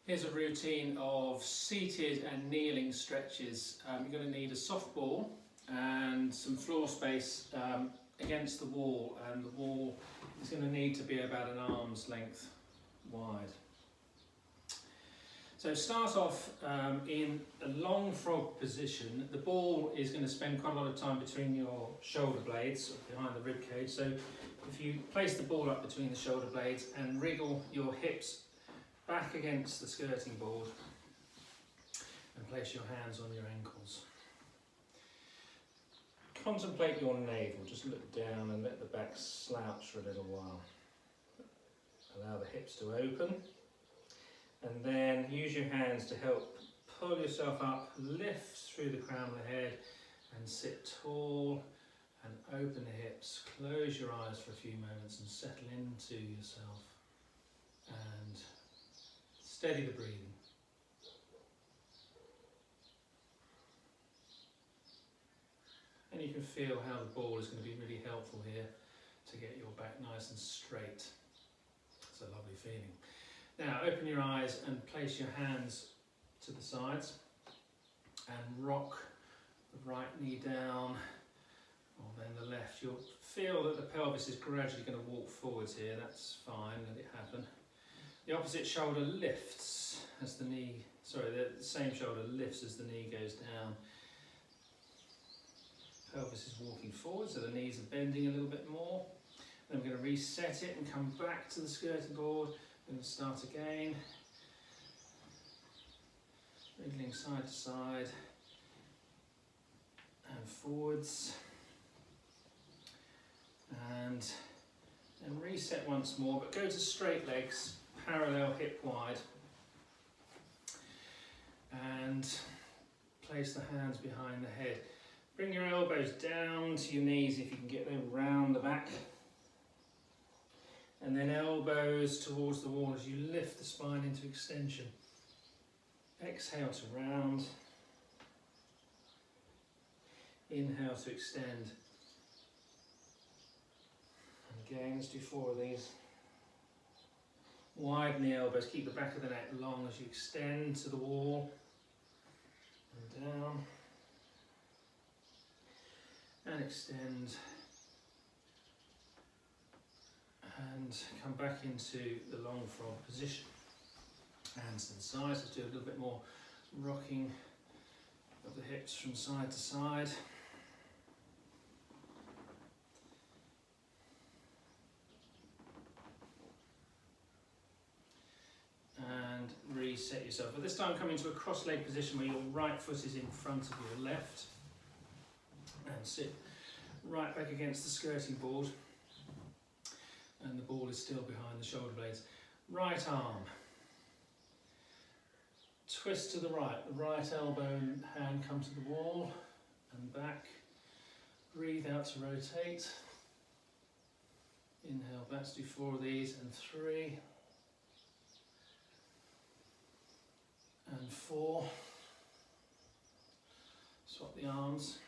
Here's a routine of seated and kneeling stretches. You're going to need a soft ball and some floor space against the wall, and the wall is going to need to be about an arm's length wide. So start off in a long frog position. The ball is going to spend quite a lot of time between your shoulder blades, behind the rib cage. So if you place the ball up between the shoulder blades and wriggle your hips back against the skirting board and place your hands on your ankles. Contemplate your navel, just look down and let the back slouch for a little while. Allow the hips to open, and then use your hands to help pull yourself up, lift through the crown of the head and sit tall and open the hips. Close your eyes for a few moments and settle into yourself and steady the breathing. And you can feel how the ball is going to be really helpful here to get your back nice and straight. It's a lovely feeling. Now open your eyes and place your hands to the sides and rock the right knee down, or then the left. You'll feel that the pelvis is gradually going to walk forwards here. That's fine, let it happen. The opposite shoulder lifts as the knee, the same shoulder lifts as the knee goes down. Pelvis is walking forward, so the knees are bending a little bit more. Then we're going to reset it and come back to the skirting board. We're going to start again. Wriggling side to side and forwards. And then reset once more, but go to straight legs, parallel hip wide. And place the hands behind the head. Bring your elbows down to your knees if you can get them round the back. And then elbows towards the wall as you lift the spine into extension. Exhale to round. Inhale to extend. And again, let's do 4 of these. Widen the elbows, keep the back of the neck long as you extend to the wall. And down. And extend. And come back into the long frog position. Hands to the sides. Let's do a little bit more rocking of the hips from side to side. And reset yourself. But this time come into a cross-leg position where your right foot is in front of your left. And sit right back against the skirting board. And the ball is still behind the shoulder blades. Right arm. Twist to the right elbow and hand come to the wall and back. Breathe out to rotate. Inhale back, let's do 4 of these, and 3. And 4. Swap the arms.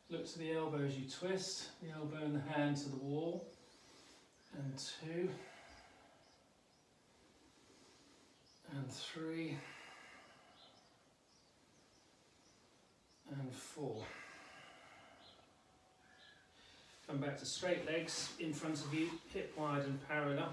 Look to the elbow as you twist, the elbow and the hand to the wall. And 2. And 3. And 4. Come back to straight legs in front of you, hip wide and parallel.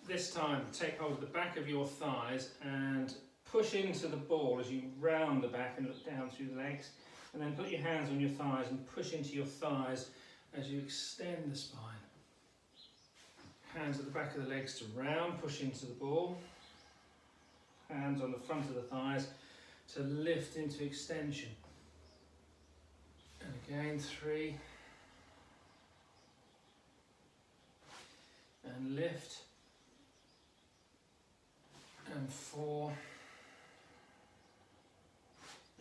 This time take hold of the back of your thighs and push into the ball as you round the back and look down through the legs. And then put your hands on your thighs and push into your thighs as you extend the spine. Hands at the back of the legs to round, push into the ball. Hands on the front of the thighs to lift into extension. And again, 3. And lift. And 4.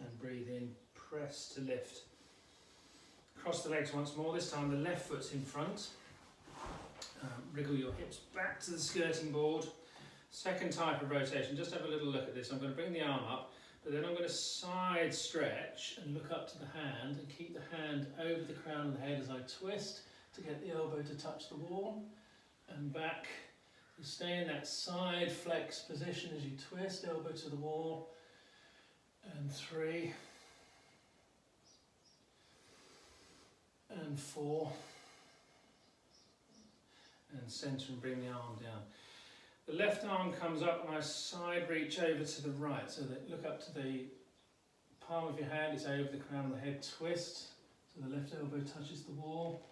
And breathe in, press to lift. Cross the legs once more, this time the left foot's in front. Wriggle your hips back to the skirting board. Second type of rotation, just have a little look at this. I'm going to bring the arm up, but then I'm going to side stretch and look up to the hand and keep the hand over the crown of the head as I twist to get the elbow to touch the wall. And back You stay in that side flex position as you twist, elbow to the wall, and 3, and 4, and centre and bring the arm down. The left arm comes up and I side reach over to the right, so that look up to the palm of your hand, it's over the crown of the head, twist, so the left elbow touches the wall,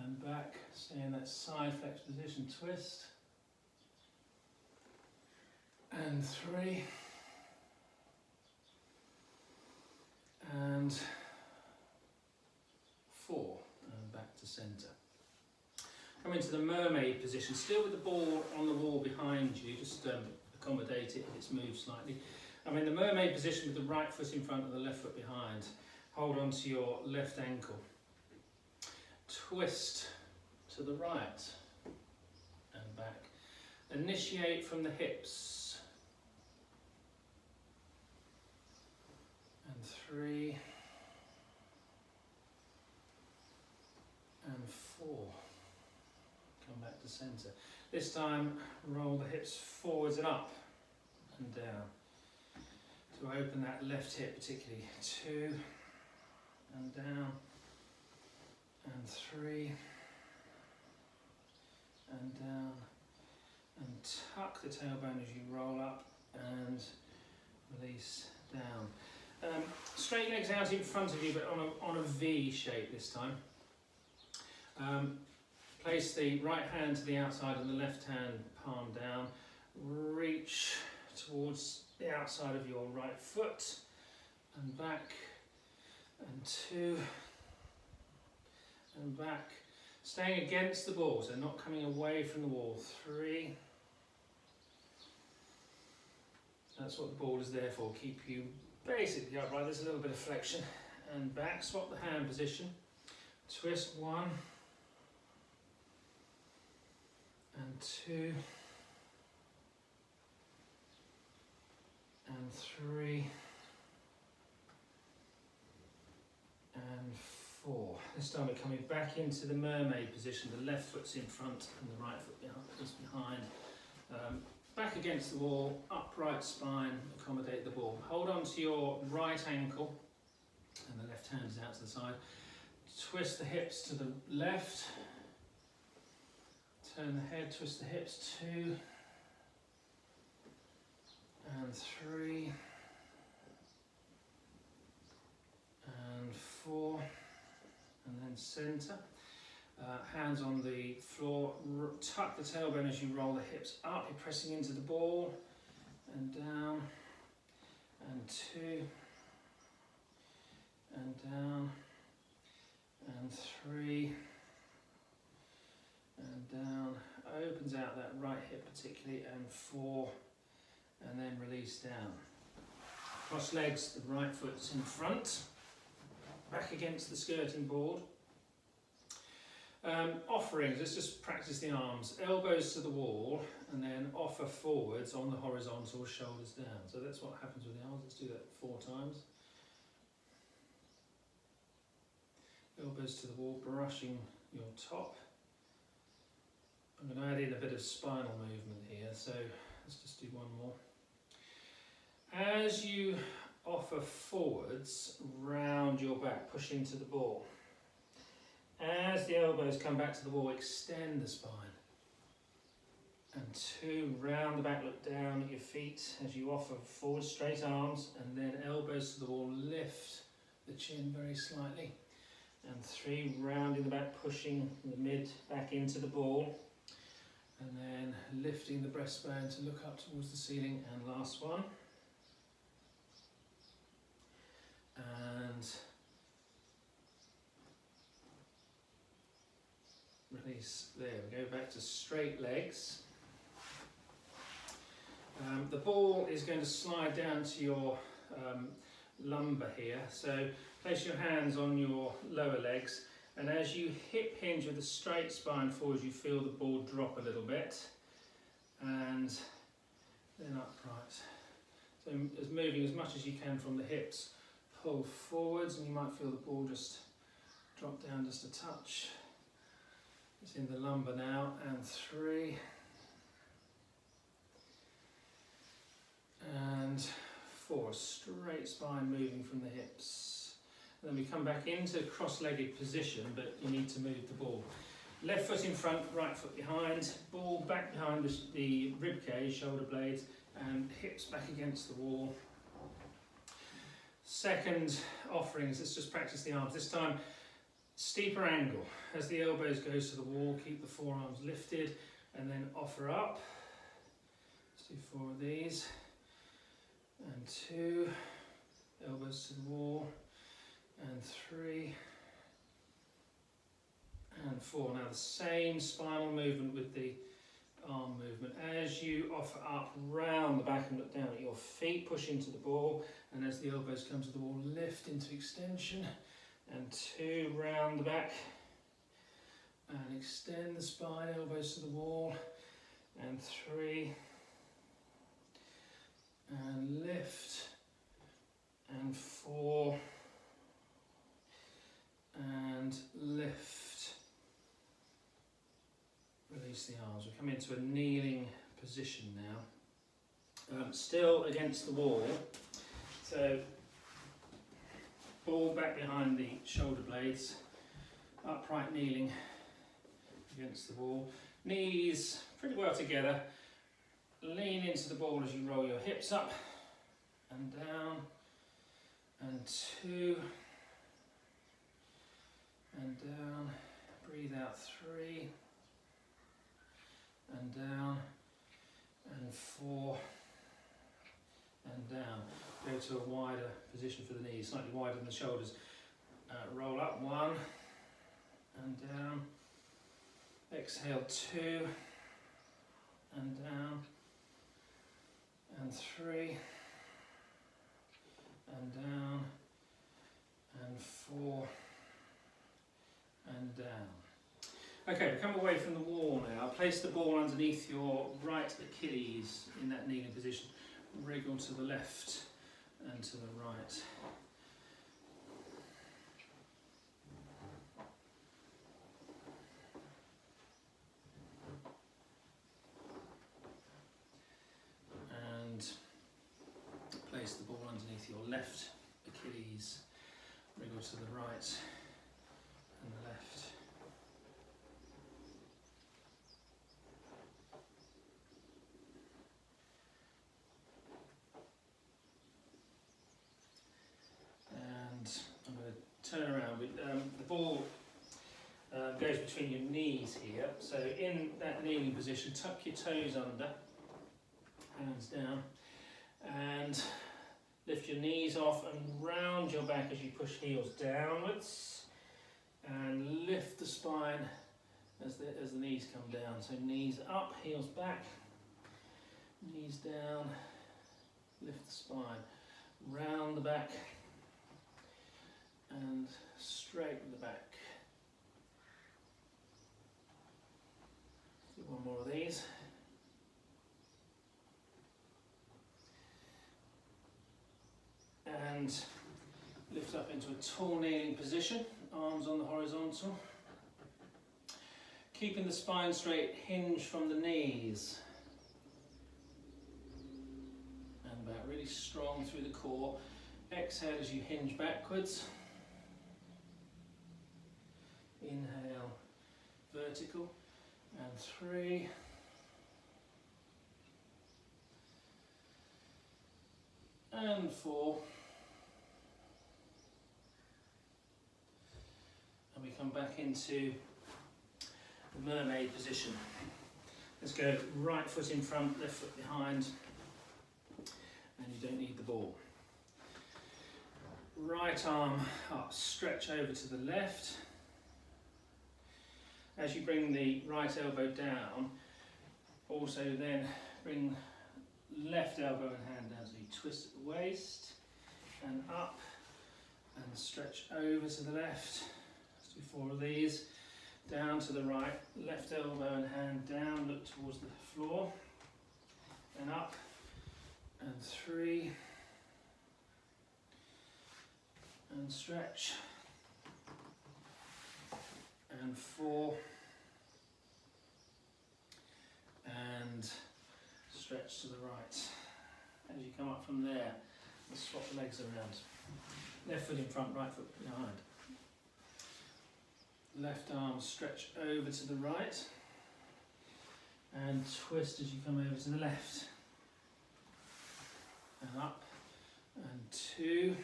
and back, stay in that side flex position, twist, and 3, and 4, and back to centre. Come into the mermaid position, still with the ball on the wall behind you, just accommodate it if it's moved slightly. I'm in the mermaid position with the right foot in front and the left foot behind. Hold on to your left ankle. Twist to the right and back. Initiate from the hips. And 3, and 4. Come back to centre. This time roll the hips forwards and up and down. To open that left hip particularly. 2, and down, and 3, and down, and tuck the tailbone as you roll up and release down. Straight legs out in front of you, but on a V shape this time. Place the right hand to the outside and the left hand palm down. Reach towards the outside of your right foot and back, and 2, and back. Staying against the ball, so not coming away from the wall. 3. That's what the ball is there for, keep you basically upright. There's a little bit of flexion. And back, swap the hand position. Twist 1, and 2, and 3, and 4. This time we're coming back into the mermaid position. The left foot's in front and the right foot is behind. Back against the wall, upright spine, accommodate the ball. Hold on to your right ankle and the left hand is out to the side. Twist the hips to the left. Turn the head, twist the hips. 2, and 3, and 4, and then centre. Hands on the floor, tuck the tailbone as you roll the hips up. You're pressing into the ball, and down, and 2, and down, and 3, and down. Opens out that right hip particularly, and 4, and then release down. Cross legs, the right foot's in front, back against the skirting board. Offerings, let's just practice the arms. Elbows to the wall and then offer forwards on the horizontal, shoulders down. So that's what happens with the arms. Let's do that 4 times. Elbows to the wall, brushing your top. I'm going to add in a bit of spinal movement here, so let's just do one more. As you offer forwards, round your back, push into the ball. As the elbows come back to the wall, extend the spine. And 2, round the back, look down at your feet as you offer forward, straight arms, and then elbows to the wall, lift the chin very slightly. And 3, rounding the back, pushing the mid back into the ball. And then lifting the breastbone to look up towards the ceiling. And last one. And release. There we go, back to straight legs. The ball is going to slide down to your lumbar here. So place your hands on your lower legs, and as you hip hinge with a straight spine forward, you feel the ball drop a little bit, and then upright. So as moving as much as you can from the hips, pull forwards, and you might feel the ball just drop down just a touch. It's in the lumbar now, and 3, a straight spine moving from the hips. And then we come back into cross-legged position, but you need to move the ball. Left foot in front, right foot behind, ball back behind the rib cage, shoulder blades, and hips back against the wall. Second offerings, let's just practice the arms. This time, steeper angle. As the elbows goes to the wall, keep the forearms lifted, and then offer up. Let's do 4 of these. And 2, elbows to the wall, and 3, and 4. Now the same spinal movement with the arm movement. As you offer up, round the back and look down at your feet, push into the ball, and as the elbows come to the wall, lift into extension, and 2, round the back, and extend the spine, elbows to the wall, and 3, and lift, and 4, and lift. Release the arms. We come into a kneeling position now. Still against the wall. So ball back behind the shoulder blades. Upright kneeling against the wall. Knees pretty well together. Lean into the ball as you roll your hips up and down. And 2. And down. Breathe out 3. And down, and 4, and down. Go to a wider position for the knees, slightly wider than the shoulders. Roll up 1, and down. Exhale 2, and down, and 3, and down, and 4, and down. Okay, come away from the wall now. Place the ball underneath your right Achilles in that kneeling position. Wriggle to the left and to the right. And place the ball underneath your left Achilles. Wriggle to the right and the left. I'm going to turn around. The ball goes between your knees here. So in that kneeling position, tuck your toes under, hands down, and lift your knees off and round your back as you push heels downwards, and lift the spine as the knees come down. So knees up, heels back, knees down, lift the spine, round the back, and straighten the back. Do 1 more of these. And lift up into a tall kneeling position, arms on the horizontal. Keeping the spine straight, hinge from the knees. And back, really strong through the core. Exhale as you hinge backwards. Inhale, vertical, and 3, and 4, and we come back into the mermaid position. Let's go right foot in front, left foot behind, and you don't need the ball. Right arm up, stretch over to the left. As you bring the right elbow down, also then bring left elbow and hand down, so you twist at the waist and up and stretch over to the left. Let's do 4 of these. Down to the right, left elbow and hand down, look towards the floor and up, and 3, and stretch, and 4, and stretch to the right. As you come up from there, Let's swap the legs around. Left foot in front, right foot behind. Left arm stretch over to the right and twist as you come over to the left. And up, and 2,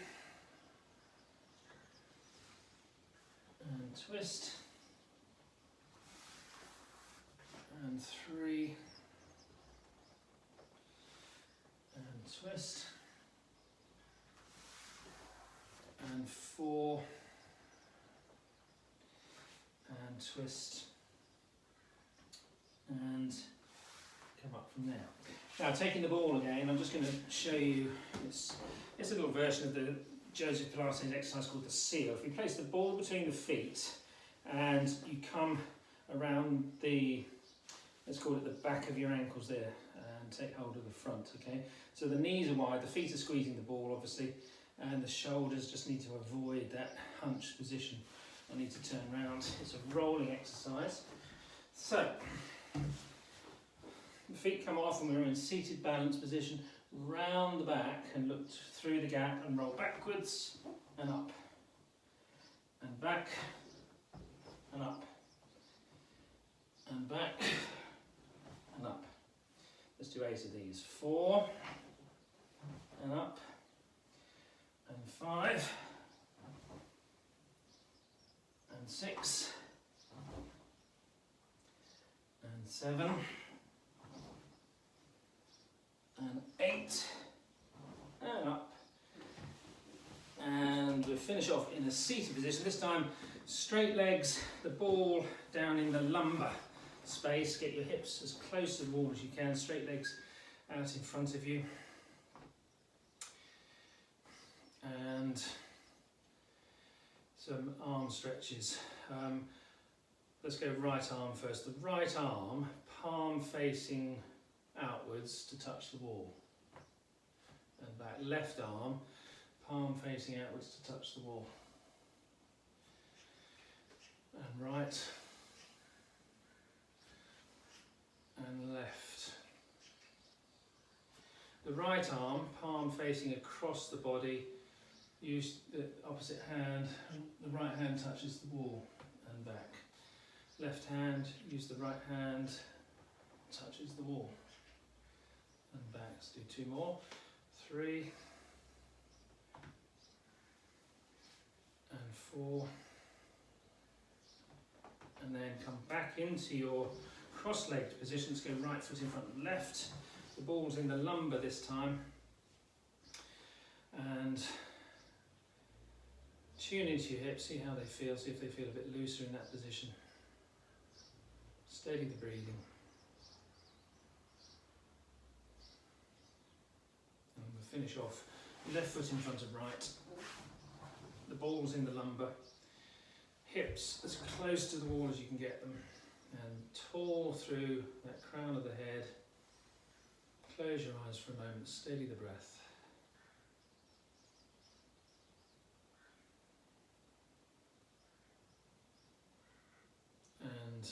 and twist, and 3, and twist, and 4, and twist, and come up from there. Now, taking the ball again, I'm just going to show you, it's a little version of the Joseph Pilates exercise called the seal. If you place the ball between the feet and you come around the, let's call it the back of your ankles there, and take hold of the front, okay? So the knees are wide, the feet are squeezing the ball obviously, and the shoulders just need to avoid that hunched position. I need to turn around. It's a rolling exercise. So, the feet come off and we're in seated balance position, round the back and look through the gap and roll backwards and up and back and up and back and up. Let's do 8 of these. 4 and up and 5 and 6 and 7 and 8 and up, and we'll finish off in a seated position. This time straight legs, the ball down in the lumbar space. Get your hips as close to the wall as you can, straight legs out in front of you, and some arm stretches. Let's go right arm first. The right arm, palm facing outwards to touch the wall, and back. Left arm, palm facing outwards to touch the wall, and right and left. The right arm, palm facing across the body, use the opposite hand, the right hand touches the wall and back. Left hand, use the right hand, touches the wall and back. Let's do 2 more. 3 and 4, and then come back into your cross-legged position. Let's go right foot in front of left. The ball's in the lumbar this time, and tune into your hips, see how they feel, see if they feel a bit looser in that position. Steady the breathing. And we'll finish off left foot in front of right. The ball's in the lumbar. Hips as close to the wall as you can get them. And tall through that crown of the head. Close your eyes for a moment, steady the breath. And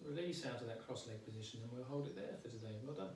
release out of that cross-leg position, and we'll hold it there for today. Well done.